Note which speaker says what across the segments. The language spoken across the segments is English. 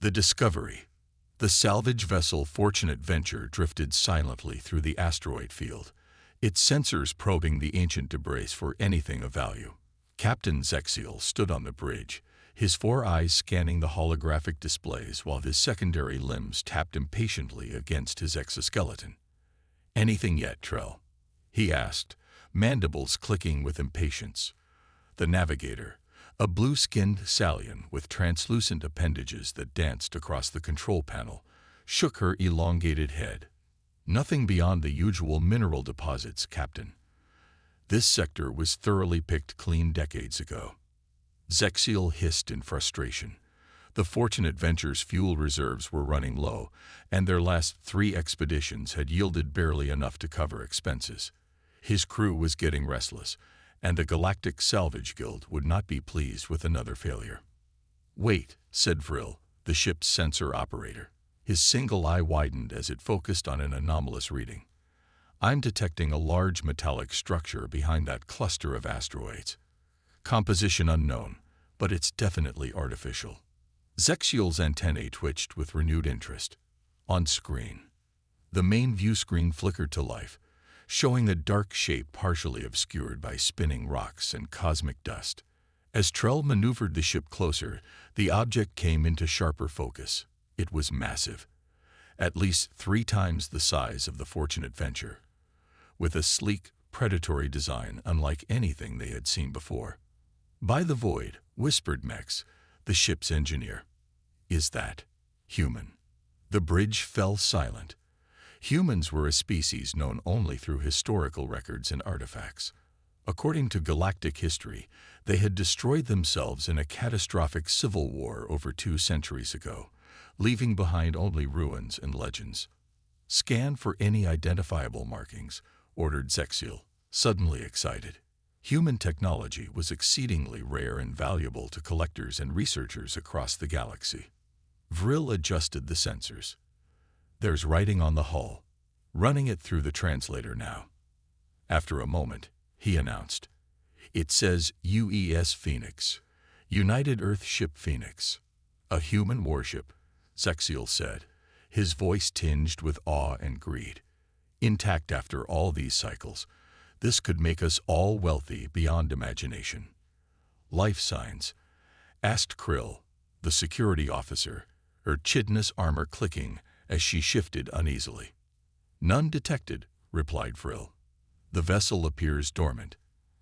Speaker 1: The discovery. The salvage vessel Fortunate Venture drifted silently through the asteroid field, its sensors probing the ancient debris for anything of value. Captain Zexiel stood on the bridge, his four eyes scanning the holographic displays while his secondary limbs tapped impatiently against his exoskeleton. "Anything yet, Trell?" he asked, mandibles clicking with impatience. The navigator, a blue-skinned Salian with translucent appendages that danced across the control panel, shook her elongated head. "Nothing beyond the usual mineral deposits, Captain. This sector was thoroughly picked clean decades ago." Zexiel hissed in frustration. The Fortunate Venture's fuel reserves were running low, and their last 3 expeditions had yielded barely enough to cover expenses. His crew was getting restless, and the Galactic Salvage Guild would not be pleased with another failure. "Wait," said Vril, the ship's sensor operator. His single eye widened as it focused on an anomalous reading. "I'm detecting a large metallic structure behind that cluster of asteroids. Composition unknown, but it's definitely artificial." Zexiel's antennae twitched with renewed interest. On screen, the main view screen flickered to life, showing a dark shape partially obscured by spinning rocks and cosmic dust. As Trell maneuvered the ship closer, the object came into sharper focus. It was massive, at least 3 times the size of the Fortunate Venture, with a sleek, predatory design unlike anything they had seen before. "By the void," whispered Mex, the ship's engineer. "Is that human?" The bridge fell silent. Humans were a species known only through historical records and artifacts. According to galactic history, they had destroyed themselves in a catastrophic civil war over 2 centuries ago, leaving behind only ruins and legends. "Scan for any identifiable markings," ordered Zexiel, suddenly excited. Human technology was exceedingly rare and valuable to collectors and researchers across the galaxy. Vril adjusted the sensors. "There's writing on the hull. Running it through the translator now." After a moment, he announced, "It says UES Phoenix, United Earth Ship Phoenix." "A human warship," Zexiel said, his voice tinged with awe and greed. "Intact after all these cycles. This could make us all wealthy beyond imagination." "Life signs?" asked Krill, the security officer, her chitness armor clicking as she shifted uneasily. "None detected," replied Vril. "The vessel appears dormant.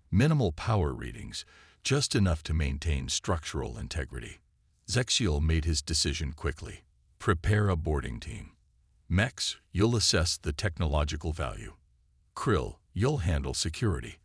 Speaker 1: Minimal power readings, just enough to maintain structural integrity." Zexiel made his decision quickly. "Prepare a boarding team. Mex, you'll assess the technological value. Krill, you'll handle security.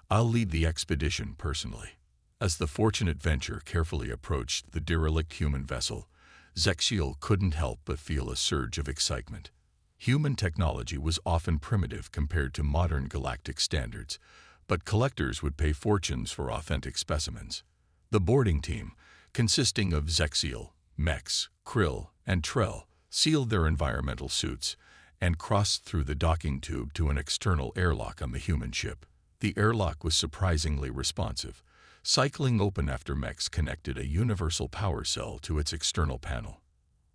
Speaker 1: I'll lead the expedition personally." As the Fortunate Venture carefully approached the derelict human vessel, Zexiel couldn't help but feel a surge of excitement. Human technology was often primitive compared to modern galactic standards, but collectors would pay fortunes for authentic specimens. The boarding team, consisting of Zexiel, Mex, Krill, and Trell, sealed their environmental suits and crossed through the docking tube to an external airlock on the human ship. The airlock was surprisingly responsive, cycling open after Mex connected a universal power cell to its external panel.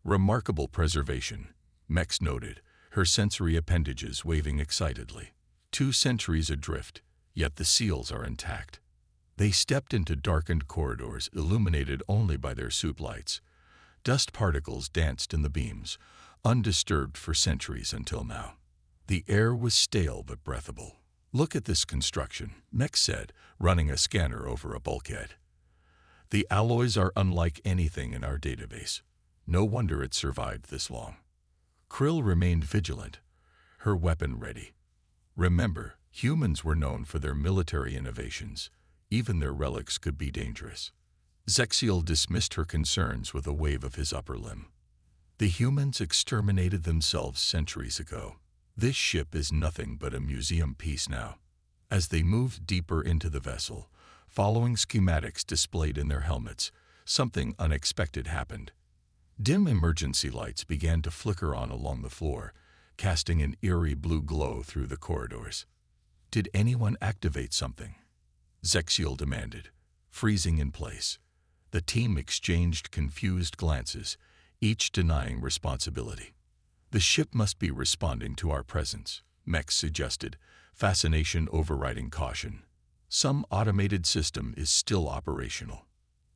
Speaker 1: "Remarkable preservation," Mex noted, her sensory appendages waving excitedly. 2 centuries adrift, yet the seals are intact." They stepped into darkened corridors illuminated only by their suit lights. Dust particles danced in the beams, undisturbed for centuries until now. The air was stale but breathable. "Look at this construction," Mex said, running a scanner over a bulkhead. "The alloys are unlike anything in our database. No wonder it survived this long." Krill remained vigilant, her weapon ready. Remember, humans were known for their military innovations. Even their relics could be dangerous. Zexiel dismissed her concerns with a wave of his upper limb. "The humans exterminated themselves centuries ago. This ship is nothing but a museum piece now." As they moved deeper into the vessel, following schematics displayed in their helmets, something unexpected happened. Dim emergency lights began to flicker on along the floor, casting an eerie blue glow through the corridors. "Did anyone activate something?" Zexiel demanded, freezing in place. The team exchanged confused glances, each denying responsibility. The ship must be responding to our presence, Mex suggested, fascination overriding caution. Some automated system is still operational.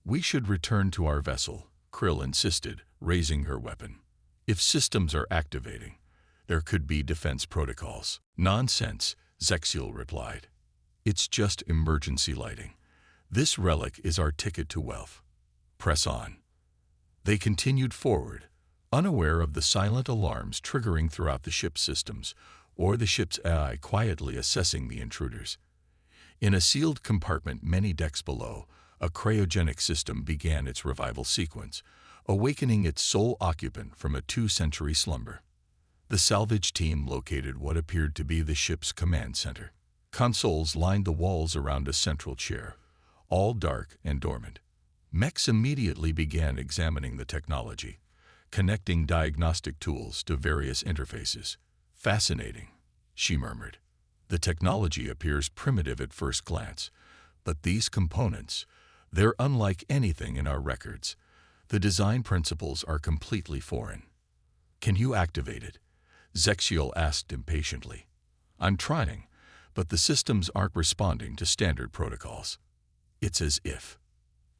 Speaker 1: We should return to our vessel, Krill insisted, raising her weapon. If systems are activating, there could be defense protocols. Nonsense, Zexiel replied. It's just emergency lighting. This relic is our ticket to wealth. Press on. They continued forward, unaware of the silent alarms triggering throughout the ship's systems, or the ship's AI quietly assessing the intruders. In a sealed compartment many decks below, a cryogenic system began its revival sequence, awakening its sole occupant from a 2-century slumber. The salvage team located what appeared to be the ship's command center. Consoles lined the walls around a central chair, all dark and dormant. Mex immediately began examining the technology, connecting diagnostic tools to various interfaces. Fascinating, she murmured. The technology appears primitive at first glance, but these components, they're unlike anything in our records. The design principles are completely foreign. Can you activate it? Zexiel asked impatiently. I'm trying, but the systems aren't responding to standard protocols. It's as if.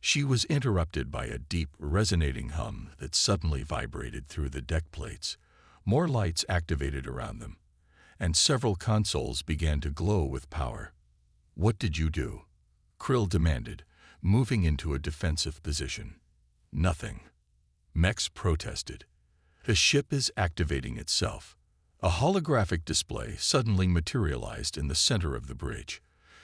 Speaker 1: She was interrupted by a deep, resonating hum that suddenly vibrated through the deck plates. More lights activated around them, and several consoles began to glow with power. What did you do? Krill demanded, moving into a defensive position. Nothing. Mex protested. The ship is activating itself. A holographic display suddenly materialized in the center of the bridge,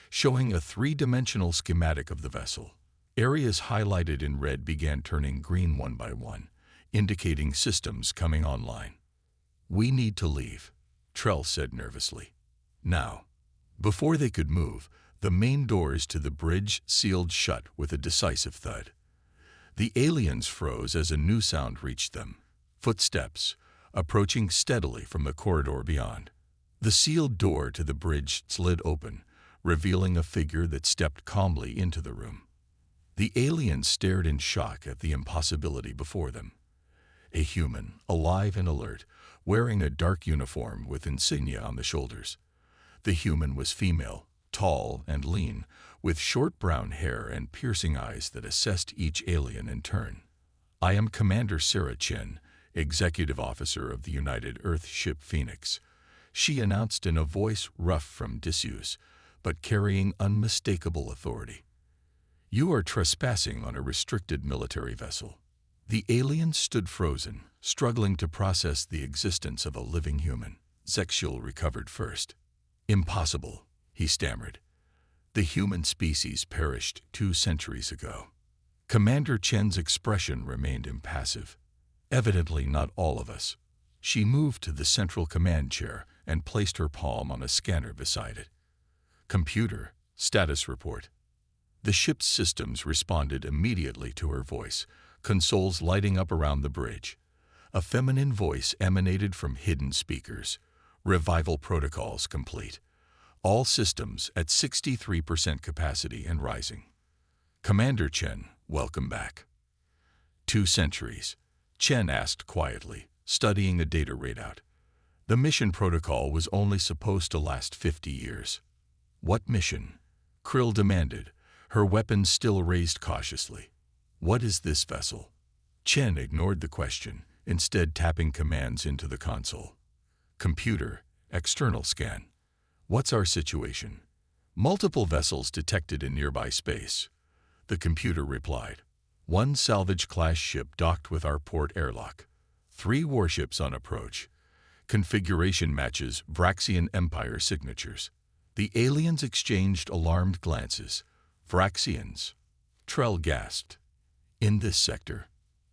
Speaker 1: showing a 3-dimensional schematic of the vessel. Areas highlighted in red began turning green one by one, indicating systems coming online. We need to leave, Trell said nervously. Now. Before they could move, the main doors to the bridge sealed shut with a decisive thud. The aliens froze as a new sound reached them. Footsteps, approaching steadily from the corridor beyond. The sealed door to the bridge slid open, revealing a figure that stepped calmly into the room. The aliens stared in shock at the impossibility before them. A human, alive and alert, wearing a dark uniform with insignia on the shoulders. The human was female, tall and lean, with short brown hair and piercing eyes that assessed each alien in turn. I am Commander Sarah Chen, Executive Officer of the United Earth Ship Phoenix, she announced in a voice rough from disuse, but carrying unmistakable authority. You are trespassing on a restricted military vessel. The alien stood frozen, struggling to process the existence of a living human. Zexiel recovered first. Impossible, he stammered. The human species perished 2 centuries ago. Commander Chen's expression remained impassive. Evidently not all of us. She moved to the central command chair and placed her palm on a scanner beside it. Computer, status report. The ship's systems responded immediately to her voice, consoles lighting up around the bridge. A feminine voice emanated from hidden speakers. Revival protocols complete. All systems at 63% capacity and rising. Commander Chen, welcome back. 2 centuries, Chen asked quietly, studying a data readout. The mission protocol was only supposed to last 50 years. What mission? Krill demanded, her weapon still raised cautiously. What is this vessel? Chen ignored the question, instead tapping commands into the console. Computer, external scan. What's our situation? Multiple vessels detected in nearby space. The computer replied. 1 salvage-class ship docked with our port airlock. 3 warships on approach. Configuration matches Vraxian Empire signatures. The aliens exchanged alarmed glances. Vraxians. Trell gasped. In this sector.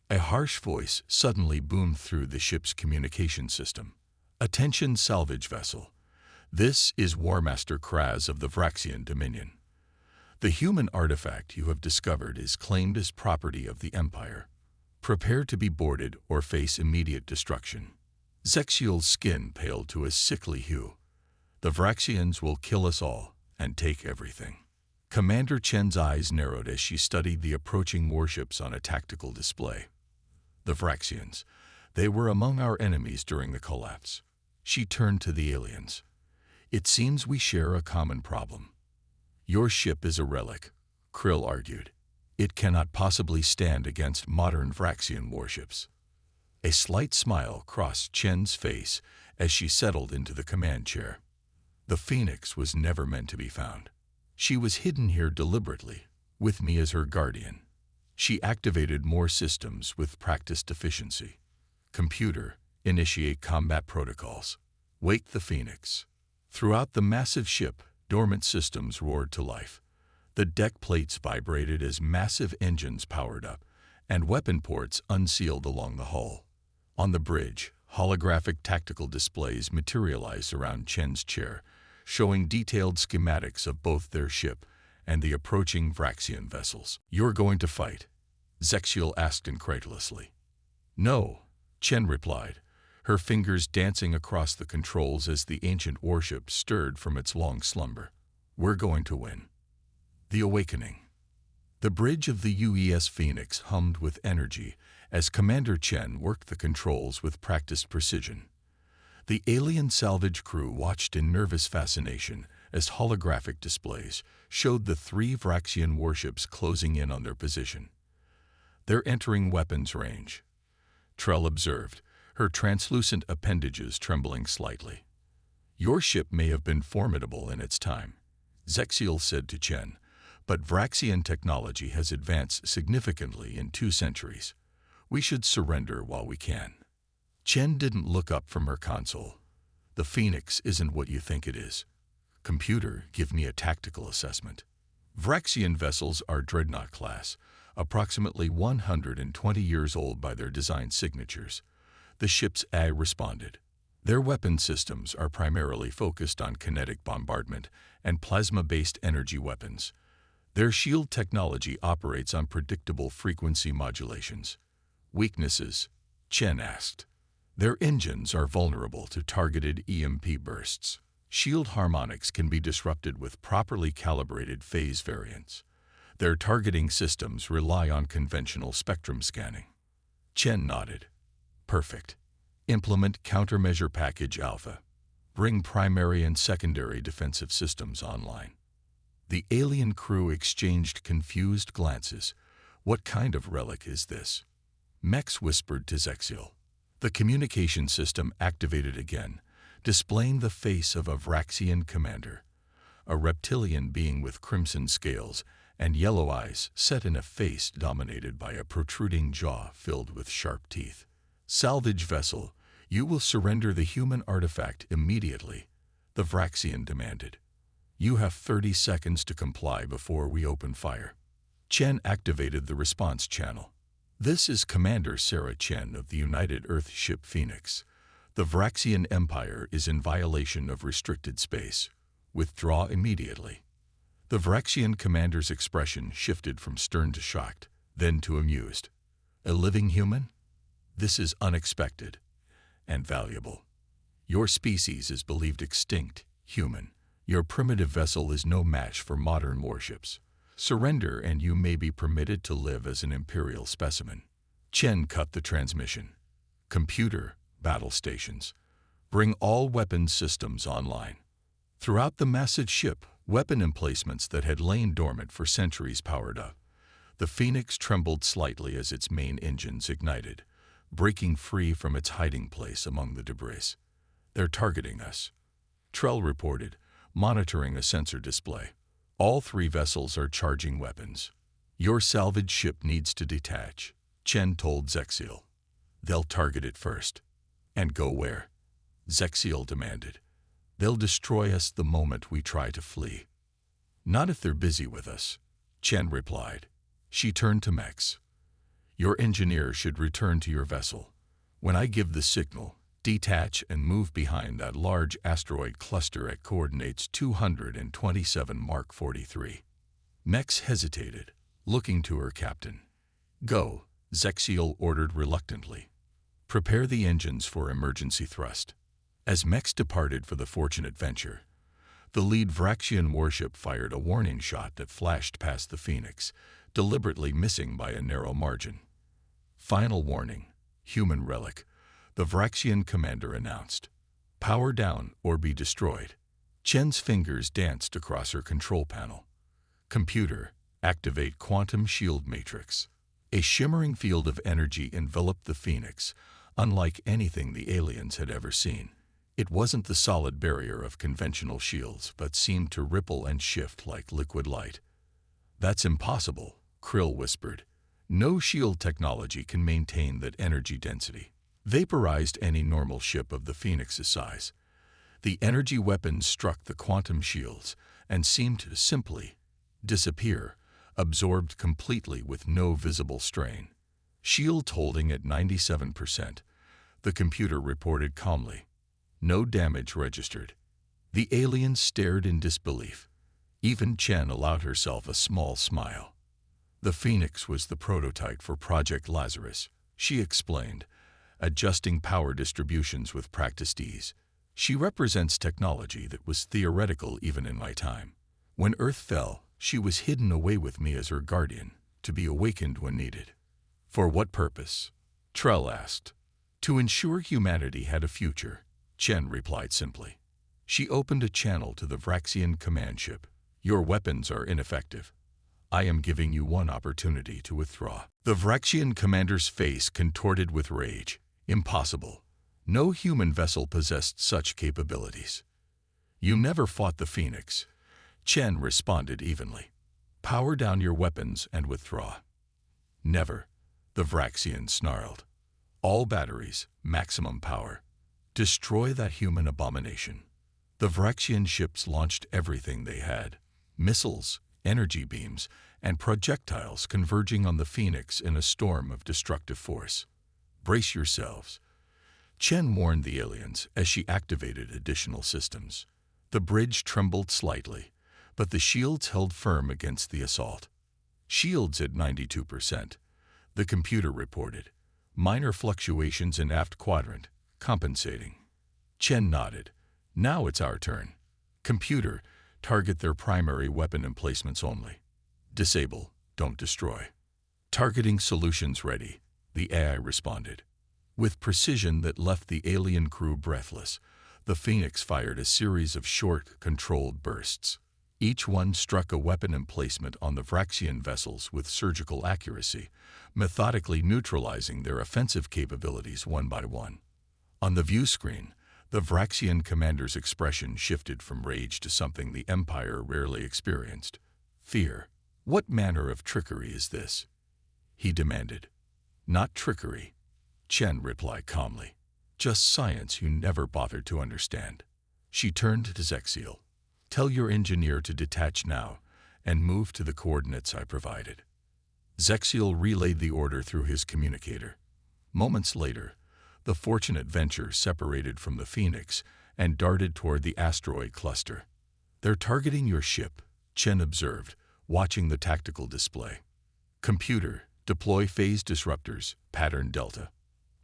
Speaker 1: A harsh voice suddenly boomed through the ship's communication system. Attention salvage vessel. This is Warmaster Kraz of the Vraxian Dominion. The human artifact you have discovered is claimed as property of the Empire. Prepare to be boarded or face immediate destruction. Zexiel's skin paled to a sickly hue. The Vraxians will kill us all and take everything. Commander Chen's eyes narrowed as she studied the approaching warships on a tactical display. The Vraxians. They were among our enemies during the collapse. She turned to the aliens. It seems we share a common problem. Your ship is a relic, Krill argued. It cannot possibly stand against modern Vraxian warships. A slight smile crossed Chen's face as she settled into the command chair. The Phoenix was never meant to be found. She was hidden here deliberately, with me as her guardian. She activated more systems with practiced efficiency. Computer, initiate combat protocols. Wake the Phoenix. Throughout the massive ship, dormant systems roared to life. The deck plates vibrated as massive engines powered up, and weapon ports unsealed along the hull. On the bridge, holographic tactical displays materialized around Chen's chair, showing detailed schematics of both their ship and the approaching Vraxian vessels. "You're going to fight?" Zexiel asked incredulously. "No," Chen replied, her fingers dancing across the controls as the ancient warship stirred from its long slumber. "We're going to win." The Awakening. The bridge of the UES Phoenix hummed with energy as Commander Chen worked the controls with practiced precision. The alien salvage crew watched in nervous fascination as holographic displays showed the 3 Vraxian warships closing in on their position. "They're entering weapons range," Trell observed, her translucent appendages trembling slightly. "Your ship may have been formidable in its time," Zexiel said to Chen, "but Vraxian technology has advanced significantly in 2 centuries. We should surrender while we can." Chen didn't look up from her console. "The Phoenix isn't what you think it is. Computer, give me a tactical assessment." Vraxian vessels are Dreadnought class, approximately 120 years old by their design signatures. The ship's A responded. Their weapon systems are primarily focused on kinetic bombardment and plasma-based energy weapons. Their shield technology operates on predictable frequency modulations. "Weaknesses?" Chen asked. "Their engines are vulnerable to targeted EMP bursts. Shield harmonics can be disrupted with properly calibrated phase variants. Their targeting systems rely on conventional spectrum scanning." Chen nodded. "Perfect. Implement Countermeasure Package Alpha. Bring primary and secondary defensive systems online." The alien crew exchanged confused glances. "What kind of relic is this?" Mex whispered to Zexiel. The communication system activated again, displaying the face of a Vraxian commander, a reptilian being with crimson scales and yellow eyes set in a face dominated by a protruding jaw filled with sharp teeth. "Salvage vessel, you will surrender the human artifact immediately," the Vraxian demanded. "You have 30 seconds to comply before we open fire." Chen activated the response channel. "This is Commander Sarah Chen of the United Earth ship Phoenix. The Vraxian Empire is in violation of restricted space. Withdraw immediately." The Vraxian commander's expression shifted from stern to shocked, then to amused. "A living human? This is unexpected and valuable. Your species is believed extinct, human. Your primitive vessel is no match for modern warships. Surrender and you may be permitted to live as an imperial specimen." Chen cut the transmission. "Computer, battle stations. Bring all weapons systems online." Throughout the massive ship, weapon emplacements that had lain dormant for centuries powered up. The Phoenix trembled slightly as its main engines ignited, breaking free from its hiding place among the debris. "They're targeting us," Trell reported, monitoring a sensor display. "All 3 vessels are charging weapons. Your salvage ship needs to detach," Chen told Zexiel. "They'll target it first." "And go where?" Zexiel demanded. "They'll destroy us the moment we try to flee." "Not if they're busy with us," Chen replied. She turned to Mex. "Your engineer should return to your vessel. When I give the signal, detach and move behind that large asteroid cluster at coordinates 227 Mark 43. Mex hesitated, looking to her captain. "Go," Zexiel ordered reluctantly. "Prepare the engines for emergency thrust." As Mex departed for the fortunate venture, the lead Vraxian warship fired a warning shot that flashed past the Phoenix, deliberately missing by a narrow margin. "Final warning," human relic, the Vraxian commander announced. Power down or be destroyed. Chen's fingers danced across her control panel. Computer, activate quantum shield matrix. A shimmering field of energy enveloped the Phoenix, unlike anything the aliens had ever seen. It wasn't the solid barrier of conventional shields, but seemed to ripple and shift like liquid light. That's impossible, Krill whispered. No shield technology can maintain that energy density. Vaporized any normal ship of the Phoenix's size. The energy weapons struck the quantum shields and seemed to simply disappear, absorbed completely with no visible strain. Shields holding at 97%, the computer reported calmly. No damage registered. The aliens stared in disbelief. Even Chen allowed herself a small smile. The Phoenix was the prototype for Project Lazarus, she explained, adjusting power distributions with practiced ease. She represents technology that was theoretical even in my time. When Earth fell, she was hidden away with me as her guardian, to be awakened when needed. For what purpose? Trell asked. To ensure humanity had a future, Chen replied simply. She opened a channel to the Vraxian command ship. Your weapons are ineffective. I am giving you one opportunity to withdraw. The Vraxian commander's face contorted with rage. Impossible. No human vessel possessed such capabilities. You never fought the Phoenix, Chen responded evenly. Power down your weapons and withdraw. Never, the Vraxian snarled. All batteries, maximum power. Destroy that human abomination. The Vraxian ships launched everything they had. Missiles, energy beams, and projectiles converging on the Phoenix in a storm of destructive force. Brace yourselves. Chen warned the aliens as she activated additional systems. The bridge trembled slightly, but the shields held firm against the assault. Shields at 92%, the computer reported. Minor fluctuations in aft quadrant, compensating. Chen nodded. Now it's our turn. Computer, target their primary weapon emplacements only. Disable, don't destroy. Targeting solutions ready, the AI responded. With precision that left the alien crew breathless, the Phoenix fired a series of short, controlled bursts. Each one struck a weapon emplacement on the Vraxian vessels with surgical accuracy, methodically neutralizing their offensive capabilities one by one. On the view screen, the Vraxian commander's expression shifted from rage to something the Empire rarely experienced. Fear. What manner of trickery is this? He demanded. Not trickery, Chen replied calmly. Just science you never bothered to understand. She turned to Zexiel. Tell your engineer to detach now and move to the coordinates I provided. Zexiel relayed the order through his communicator. Moments later, the fortunate venture separated from the Phoenix and darted toward the asteroid cluster. They're targeting your ship, Chen observed, watching the tactical display. Computer, deploy phase disruptors, pattern Delta.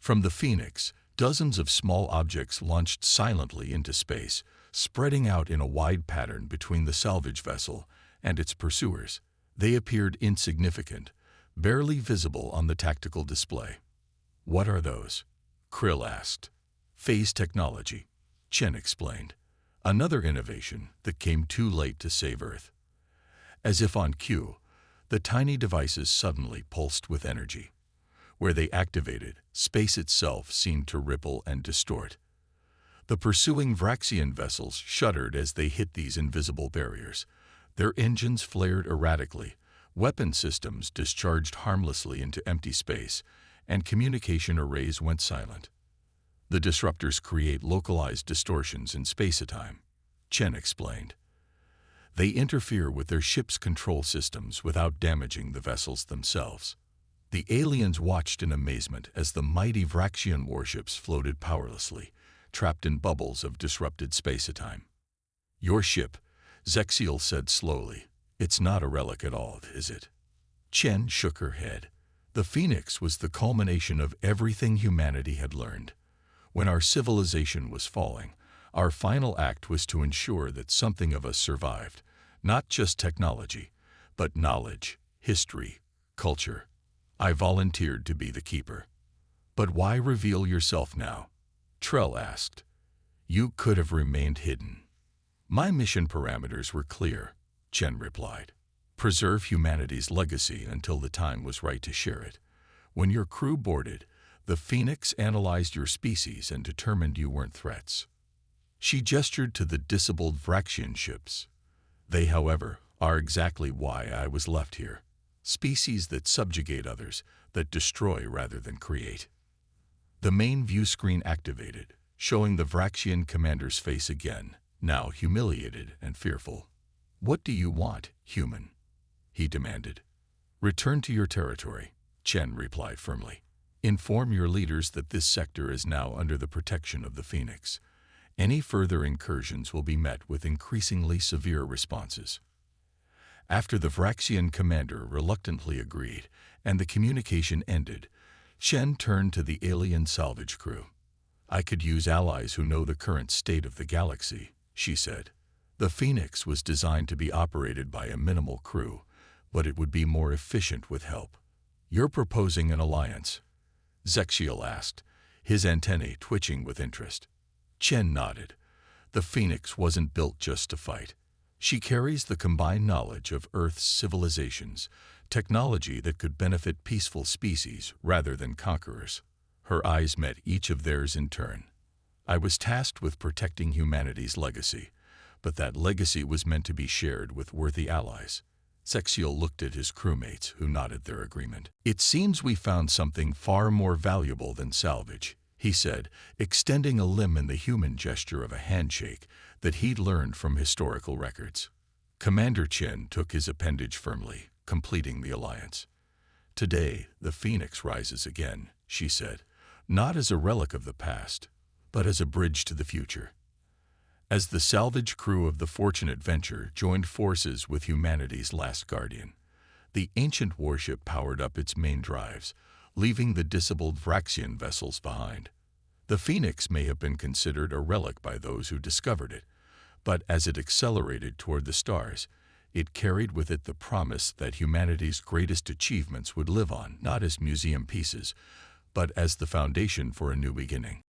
Speaker 1: From the Phoenix, dozens of small objects launched silently into space, spreading out in a wide pattern between the salvage vessel and its pursuers. They appeared insignificant, barely visible on the tactical display. What are those? Krill asked. Phase technology, Chen explained. Another innovation that came too late to save Earth. As if on cue, the tiny devices suddenly pulsed with energy. Where they activated, space itself seemed to ripple and distort. The pursuing Vraxian vessels shuddered as they hit these invisible barriers. Their engines flared erratically, weapon systems discharged harmlessly into empty space, and communication arrays went silent. The disruptors create localized distortions in space-time, Chen explained. They interfere with their ship's control systems without damaging the vessels themselves. The aliens watched in amazement as the mighty Vraxian warships floated powerlessly, trapped in bubbles of disrupted space-time. Your ship, Zexiel said slowly. It's not a relic at all, is it? Chen shook her head. The Phoenix was the culmination of everything humanity had learned. When our civilization was falling, our final act was to ensure that something of us survived, not just technology, but knowledge, history, culture. I volunteered to be the keeper. But why reveal yourself now? Trell asked. You could have remained hidden. My mission parameters were clear, Chen replied. Preserve humanity's legacy until the time was right to share it. When your crew boarded, the Phoenix analyzed your species and determined you weren't threats. She gestured to the disabled Vraxian ships. They, however, are exactly why I was left here. Species that subjugate others, that destroy rather than create. The main view screen activated, showing the Vraxian commander's face again, now humiliated and fearful. What do you want, human? He demanded. Return to your territory, Chen replied firmly. Inform your leaders that this sector is now under the protection of the Phoenix. Any further incursions will be met with increasingly severe responses. After the Vraxian commander reluctantly agreed and the communication ended, Chen turned to the alien salvage crew. I could use allies who know the current state of the galaxy, she said. The Phoenix was designed to be operated by a minimal crew, but it would be more efficient with help. You're proposing an alliance? Zexiel asked, his antennae twitching with interest. Chen nodded. The Phoenix wasn't built just to fight. She carries the combined knowledge of Earth's civilizations, technology that could benefit peaceful species rather than conquerors. Her eyes met each of theirs in turn. I was tasked with protecting humanity's legacy, but that legacy was meant to be shared with worthy allies. Zexiel looked at his crewmates, who nodded their agreement. It seems we found something far more valuable than salvage, he said, extending a limb in the human gesture of a handshake that he'd learned from historical records. Commander Chen took his appendage firmly, completing the alliance. Today, the Phoenix rises again, she said, not as a relic of the past, but as a bridge to the future. As the salvage crew of the Fortunate Venture joined forces with humanity's last guardian, the ancient warship powered up its main drives, leaving the disabled Vraxian vessels behind. The Phoenix may have been considered a relic by those who discovered it, but as it accelerated toward the stars, it carried with it the promise that humanity's greatest achievements would live on, not as museum pieces, but as the foundation for a new beginning.